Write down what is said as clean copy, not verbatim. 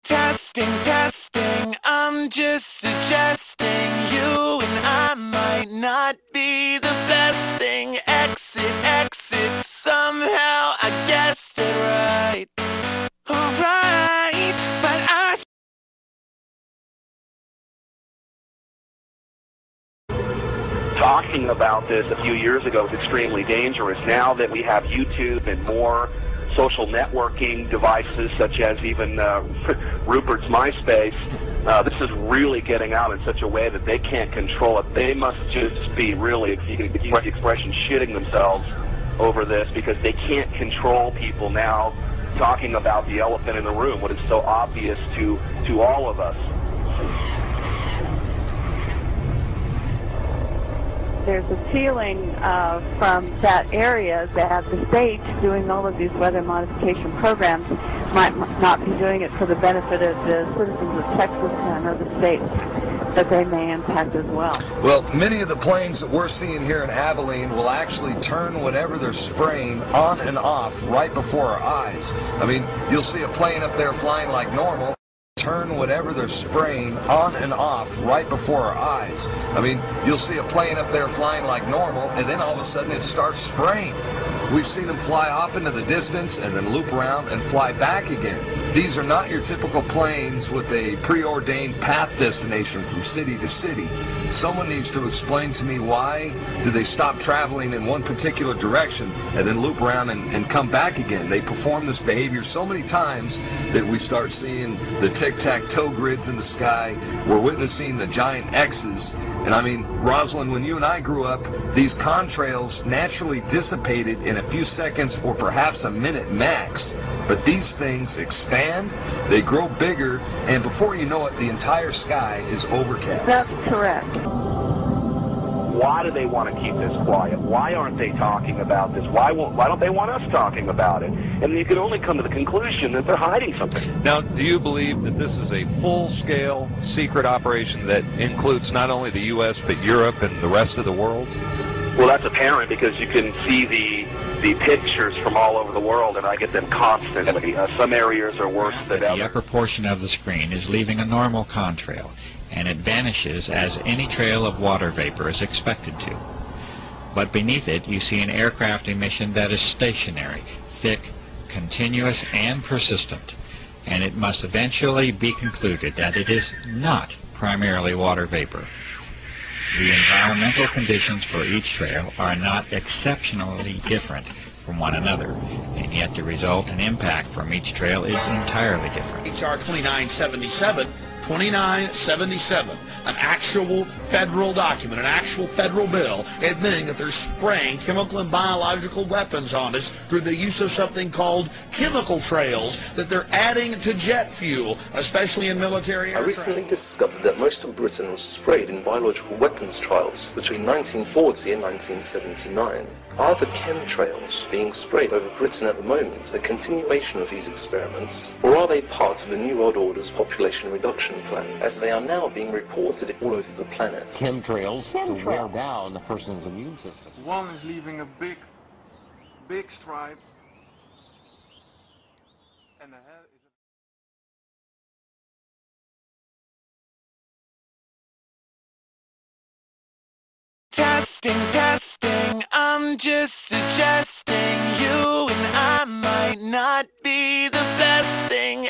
Testing, testing, I'm just suggesting you and I might not be the best thing. Exit, exit, somehow I guessed it right. Alright, but Talking about this a few years ago was extremely dangerous. Now that we have YouTube and more social networking devices, such as even Rupert's MySpace, this is really getting out in such a way that they can't control it. They must just be really, if you can use the expression, shitting themselves over this, because they can't control people now talking about the elephant in the room, what is so obvious to all of us. There's a feeling from that area that the states doing all of these weather modification programs might not be doing it for the benefit of the citizens of Texas and other states that they may impact as well. Well, many of the planes that we're seeing here in Abilene will actually turn whatever they're spraying on and off right before our eyes. I mean, you'll see a plane up there flying like normal, turn whatever they're spraying on and off right before our eyes. I mean, you'll see a plane up there flying like normal, and then all of a sudden it starts spraying. We've seen them fly off into the distance and then loop around and fly back again. These are not your typical planes with a preordained path destination from city to city. Someone needs to explain to me, why do they stop traveling in one particular direction and then loop around and come back again? They perform this behavior so many times that we start seeing the tic-tac-toe grids in the sky. We're witnessing the giant X's. And I mean, Rosalind, when you and I grew up, these contrails naturally dissipated in a few seconds or perhaps a minute max. But these things expand, they grow bigger, and before you know it, the entire sky is overcast. That's correct. Why do they want to keep this quiet? Why aren't they talking about this? Why don't they want us talking about it? And you can only come to the conclusion that they're hiding something. Now, do you believe that this is a full-scale secret operation that includes not only the U.S. but Europe and the rest of the world? Well, that's apparent because you can see the pictures from all over the world, and I get them constantly. Some areas are worse than others. The upper portion of the screen is leaving a normal contrail, and it vanishes as any trail of water vapor is expected to. But beneath it, you see an aircraft emission that is stationary, thick, continuous, and persistent, and it must eventually be concluded that it is not primarily water vapor. The environmental conditions for each trail are not exceptionally different from one another, and yet the result and impact from each trail is entirely different. HR 2977, an actual federal document, an actual federal bill admitting that they're spraying chemical and biological weapons on us through the use of something called chemical trails that they're adding to jet fuel, especially in military aircraft. I recently discovered that most of Britain was sprayed in biological weapons trials between 1940 and 1979. Are the chemtrails being sprayed over Britain at the moment a continuation of these experiments, or are they part of the New World Order's population reduction plan, as they are now being reported all over the planet? Chemtrails to wear down the person's immune system. One is leaving a big stripe, and the head is testing, testing, I'm just suggesting you and I might not be the best thing.